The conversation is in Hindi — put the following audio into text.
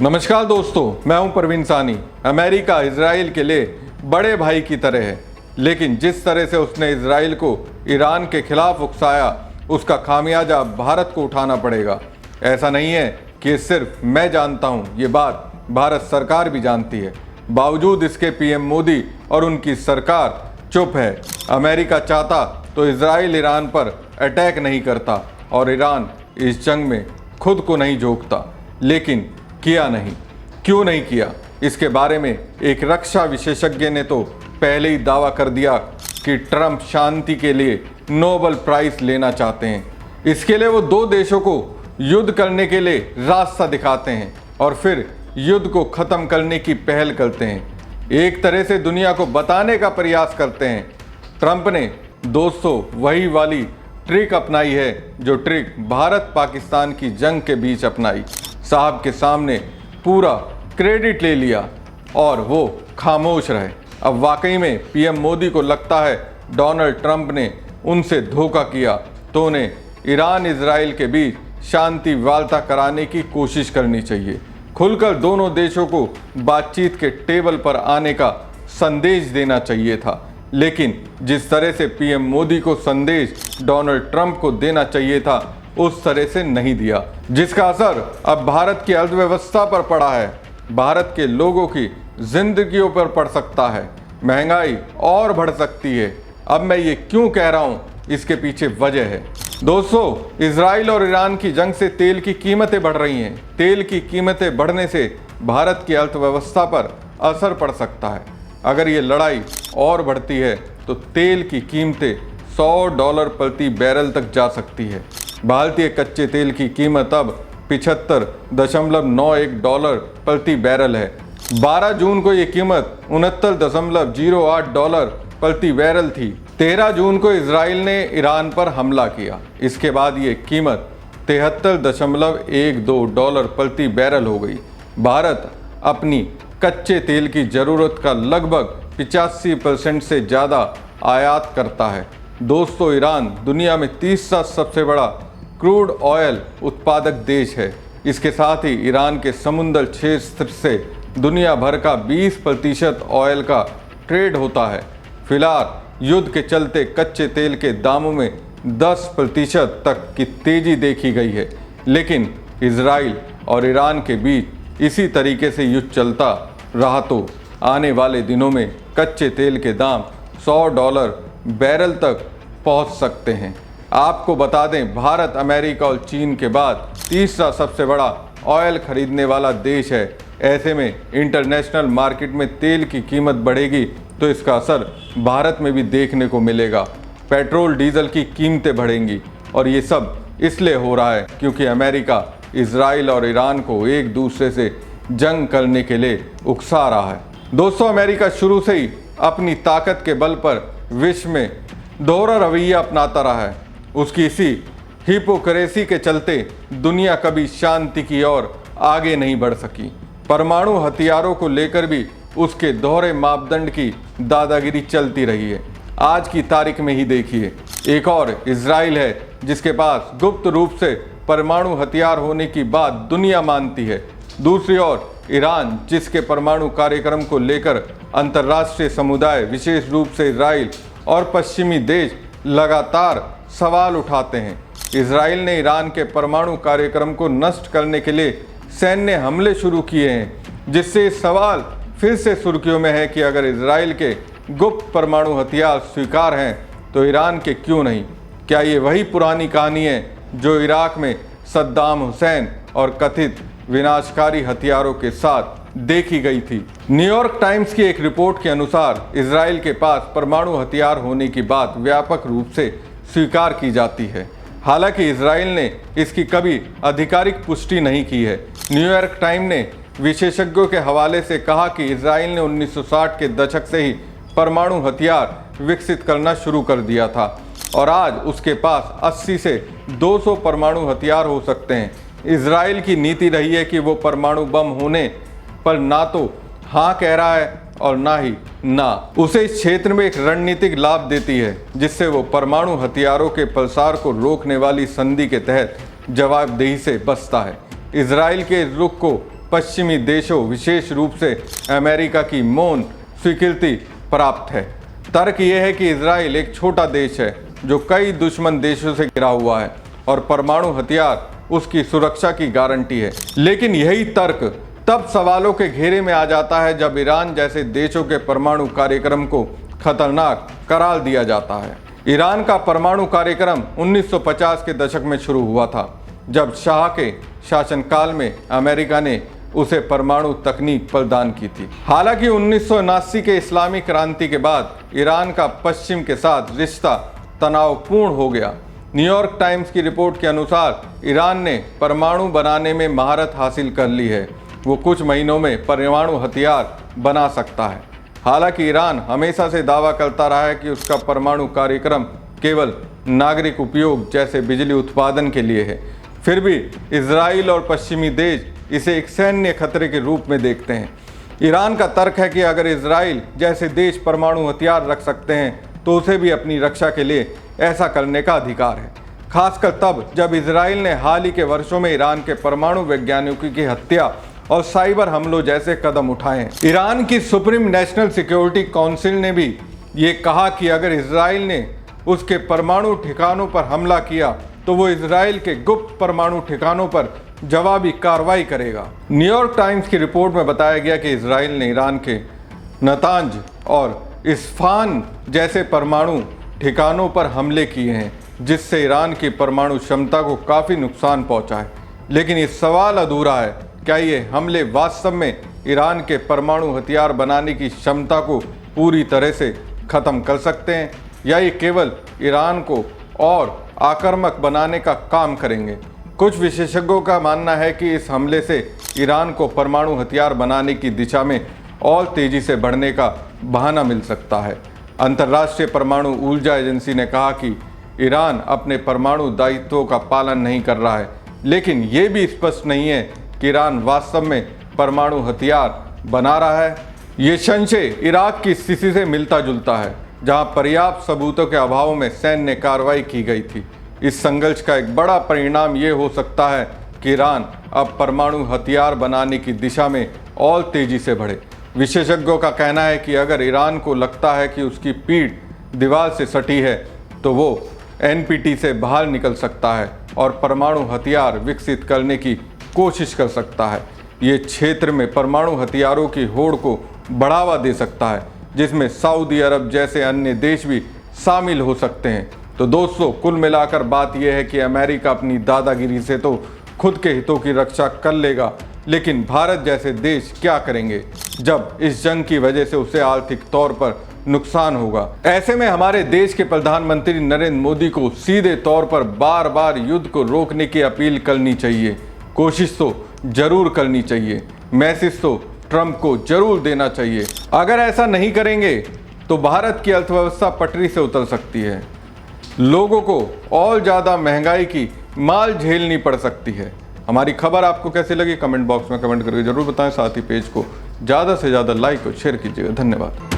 नमस्कार दोस्तों, मैं हूं परवीन सानी। अमेरिका इजराइल के लिए बड़े भाई की तरह है, लेकिन जिस तरह से उसने इजराइल को ईरान के खिलाफ उकसाया, उसका खामियाजा भारत को उठाना पड़ेगा। ऐसा नहीं है कि सिर्फ मैं जानता हूं, ये बात भारत सरकार भी जानती है। बावजूद इसके पीएम मोदी और उनकी सरकार चुप है। अमेरिका चाहता तो इजराइल ईरान पर अटैक नहीं करता और ईरान इस जंग में खुद को नहीं झोंकता, लेकिन किया नहीं। क्यों नहीं किया, इसके बारे में एक रक्षा विशेषज्ञ ने तो पहले ही दावा कर दिया कि ट्रंप शांति के लिए नोबेल प्राइज लेना चाहते हैं। इसके लिए वो दो देशों को युद्ध करने के लिए रास्ता दिखाते हैं और फिर युद्ध को खत्म करने की पहल करते हैं। एक तरह से दुनिया को बताने का प्रयास करते हैं। ट्रंप ने दोस्तों वही वाली ट्रिक अपनाई है जो ट्रिक भारत पाकिस्तान की जंग के बीच अपनाई। साहब के सामने पूरा क्रेडिट ले लिया और वो खामोश रहे। अब वाकई में पीएम मोदी को लगता है डोनाल्ड ट्रंप ने उनसे धोखा किया, तो उन्हें ईरान इजराइल के बीच शांति वार्ता कराने की कोशिश करनी चाहिए। खुलकर दोनों देशों को बातचीत के टेबल पर आने का संदेश देना चाहिए था, लेकिन जिस तरह से पीएम मोदी को संदेश डोनाल्ड ट्रंप को देना चाहिए था, उस तरह से नहीं दिया, जिसका असर अब भारत की अर्थव्यवस्था पर पड़ा है, भारत के लोगों की जिंदगियों पर पड़ सकता है, महंगाई और बढ़ सकती है। अब मैं ये क्यों कह रहा हूँ, इसके पीछे वजह है। दोस्तों, इजराइल और ईरान की जंग से तेल की कीमतें बढ़ रही हैं। तेल की कीमतें बढ़ने से भारत की अर्थव्यवस्था पर असर पड़ सकता है। अगर ये लड़ाई और बढ़ती है तो तेल की कीमतें $100 प्रति बैरल तक जा सकती है। भारतीय कच्चे तेल की कीमत अब $75.91 प्रति बैरल है। 12 जून को ये कीमत $69.08 प्रति बैरल थी। 13 जून को इजराइल ने ईरान पर हमला किया। इसके बाद ये कीमत $73.12 प्रति बैरल हो गई। भारत अपनी कच्चे तेल की ज़रूरत का लगभग 85% से ज़्यादा आयात करता है। दोस्तों, ईरान दुनिया में तीसरा सबसे बड़ा क्रूड ऑयल उत्पादक देश है। इसके साथ ही ईरान के समुद्र क्षेत्र से दुनिया भर का 20% ऑयल का ट्रेड होता है। फिलहाल युद्ध के चलते कच्चे तेल के दामों में 10% तक की तेजी देखी गई है, लेकिन इजराइल और ईरान के बीच इसी तरीके से युद्ध चलता रहा तो आने वाले दिनों में कच्चे तेल के दाम $100 बैरल तक पहुंच सकते हैं। आपको बता दें, भारत अमेरिका और चीन के बाद तीसरा सबसे बड़ा ऑयल खरीदने वाला देश है। ऐसे में इंटरनेशनल मार्केट में तेल की कीमत बढ़ेगी तो इसका असर भारत में भी देखने को मिलेगा। पेट्रोल डीजल की कीमतें बढ़ेंगी और ये सब इसलिए हो रहा है क्योंकि अमेरिका इजराइल और ईरान को एक दूसरे से जंग करने के लिए उकसा रहा है। दोस्तों, अमेरिका शुरू से ही अपनी ताकत के बल पर विश्व में दोहरा रवैया अपनाता रहा है। उसकी इसी हिपोक्रेसी के चलते दुनिया कभी शांति की ओर आगे नहीं बढ़ सकी। परमाणु हथियारों को लेकर भी उसके दोहरे मापदंड की दादागिरी चलती रही है। आज की तारीख में ही देखिए, एक और इजराइल है जिसके पास गुप्त रूप से परमाणु हथियार होने की बात दुनिया मानती है। दूसरी ओर ईरान, जिसके परमाणु कार्यक्रम को लेकर अंतर्राष्ट्रीय समुदाय, विशेष रूप से इजराइल और पश्चिमी देश लगातार सवाल उठाते हैं। इजराइल ने ईरान के परमाणु कार्यक्रम को नष्ट करने के लिए सैन्य हमले शुरू किए हैं, जिससे सवाल फिर से सुर्खियों में है कि अगर इजराइल के गुप्त परमाणु हथियार स्वीकार हैं तो ईरान के क्यों नहीं। क्या ये वही पुरानी कहानी है जो इराक में सद्दाम हुसैन और कथित विनाशकारी हथियारों के साथ देखी गई थी। न्यूयॉर्क टाइम्स की एक रिपोर्ट के अनुसार इजराइल के पास परमाणु हथियार होने की बात व्यापक रूप से स्वीकार की जाती है। हालांकि इजराइल ने इसकी कभी आधिकारिक पुष्टि नहीं की है। न्यूयॉर्क टाइम्स ने विशेषज्ञों के हवाले से कहा कि इजराइल ने 1960 के दशक से ही परमाणु हथियार विकसित करना शुरू कर दिया था और आज उसके पास 80 से 200 परमाणु हथियार हो सकते हैं। इजराइल की नीति रही है कि वो परमाणु बम होने पर ना तो हाँ कह रहा है और ना ही ना। उसे इस क्षेत्र में एक रणनीतिक लाभ देती है जिससे वो परमाणु हथियारों के प्रसार को रोकने वाली संधि के तहत जवाबदेही से बचता है। इजराइल के रुख को पश्चिमी देशों विशेष रूप से अमेरिका की मौन स्वीकृति प्राप्त है। तर्क यह है कि इजराइल एक छोटा देश है जो कई दुश्मन देशों से घिरा हुआ है और परमाणु हथियार उसकी सुरक्षा की गारंटी है। लेकिन यही तर्क तब सवालों के घेरे में आ जाता है जब ईरान जैसे देशों के परमाणु कार्यक्रम को खतरनाक करार दिया जाता है। ईरान का परमाणु कार्यक्रम 1950 के दशक में शुरू हुआ था, जब शाह के शासनकाल में अमेरिका ने उसे परमाणु तकनीक प्रदान की थी। हालांकि 1979 के इस्लामी क्रांति के बाद ईरान का पश्चिम के साथ रिश्ता तनावपूर्ण हो गया। न्यूयॉर्क टाइम्स की रिपोर्ट के अनुसार ईरान ने परमाणु बनाने में महारत हासिल कर ली है। वो कुछ महीनों में परमाणु हथियार बना सकता है। हालांकि ईरान हमेशा से दावा करता रहा है कि उसका परमाणु कार्यक्रम केवल नागरिक उपयोग जैसे बिजली उत्पादन के लिए है। फिर भी इजराइल और पश्चिमी देश इसे एक सैन्य खतरे के रूप में देखते हैं। ईरान का तर्क है कि अगर इजराइल जैसे देश परमाणु हथियार रख सकते हैं तो उसे भी अपनी रक्षा के लिए ऐसा करने का अधिकार है, खासकर तब जब इजराइल ने हाल ही के वर्षों में ईरान के परमाणु वैज्ञानिकों की हत्या और साइबर हमलों जैसे कदम उठाए हैं। ईरान की सुप्रीम नेशनल सिक्योरिटी काउंसिल ने भी ये कहा कि अगर इजराइल ने उसके परमाणु ठिकानों पर हमला किया तो वो इजराइल के गुप्त परमाणु ठिकानों पर जवाबी कार्रवाई करेगा। न्यूयॉर्क टाइम्स की रिपोर्ट में बताया गया कि इजराइल ने ईरान के नतांज और इस्फान जैसे परमाणु ठिकानों पर हमले किए हैं, जिससे ईरान की परमाणु क्षमता को काफ़ी नुकसान पहुंचा है। लेकिन ये सवाल अधूरा है, क्या ये हमले वास्तव में ईरान के परमाणु हथियार बनाने की क्षमता को पूरी तरह से ख़त्म कर सकते हैं, या ये केवल ईरान को और आक्रामक बनाने का काम करेंगे? कुछ विशेषज्ञों का मानना है कि इस हमले से ईरान को परमाणु हथियार बनाने की दिशा में और तेज़ी से बढ़ने का बहाना मिल सकता है। अंतर्राष्ट्रीय परमाणु ऊर्जा एजेंसी ने कहा कि ईरान अपने परमाणु दायित्वों का पालन नहीं कर रहा है, लेकिन ये भी स्पष्ट नहीं है कि ईरान वास्तव में परमाणु हथियार बना रहा है। ये संशय इराक की स्थिति से मिलता जुलता है, जहां पर्याप्त सबूतों के अभाव में सैन्य कार्रवाई की गई थी। इस संघर्ष का एक बड़ा परिणाम ये हो सकता है कि ईरान अब परमाणु हथियार बनाने की दिशा में और तेजी से बढ़े। विशेषज्ञों का कहना है कि अगर ईरान को लगता है कि उसकी पीठ दीवार से सटी है तो वो एनपीटी से बाहर निकल सकता है और परमाणु हथियार विकसित करने की कोशिश कर सकता है। ये क्षेत्र में परमाणु हथियारों की होड़ को बढ़ावा दे सकता है, जिसमें सऊदी अरब जैसे अन्य देश भी शामिल हो सकते हैं। तो दोस्तों, कुल मिलाकर बात यह है कि अमेरिका अपनी दादागिरी से तो खुद के हितों की रक्षा कर लेगा, लेकिन भारत जैसे देश क्या करेंगे जब इस जंग की वजह से उसे आर्थिक तौर पर नुकसान होगा? ऐसे में हमारे देश के प्रधानमंत्री नरेंद्र मोदी को सीधे तौर पर बार बार युद्ध को रोकने की अपील करनी चाहिए। कोशिश तो जरूर करनी चाहिए, मैसेज तो ट्रंप को जरूर देना चाहिए। अगर ऐसा नहीं करेंगे तो भारत की अर्थव्यवस्था पटरी से उतर सकती है, लोगों को और ज़्यादा महंगाई की मार झेलनी पड़ सकती है। हमारी खबर आपको कैसी लगी कमेंट बॉक्स में कमेंट करके जरूर बताएं। साथ ही पेज को ज़्यादा से ज़्यादा लाइक और शेयर कीजिएगा। धन्यवाद।